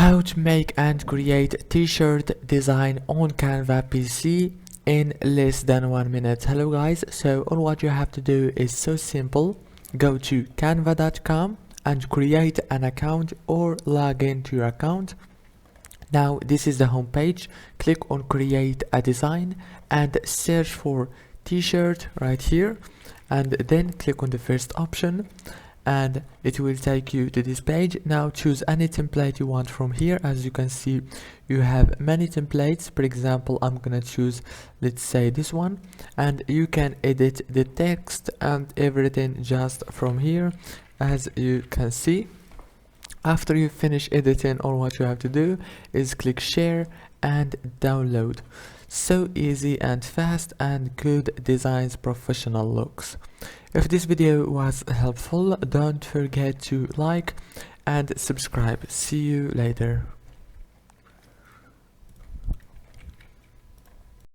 How to make and create t-shirt design on Canva PC in less than 1 minute. Hello guys, so all what you have to do is so simple. Go to canva.com and create an account or log into your account. Now this is the home page. Click on create a design and search for t-shirt right here, and then click on the first option and it will take you to this page. Now choose any template you want from here. As you can see, you have many templates. For example, I'm gonna choose, let's say, this one, and you can edit the text and everything just from here, as you can see. After you finish editing, all what you have to do is click share and download. So easy and fast, and good designs, professional looks. If this video was helpful, don't forget to like and subscribe. See you later.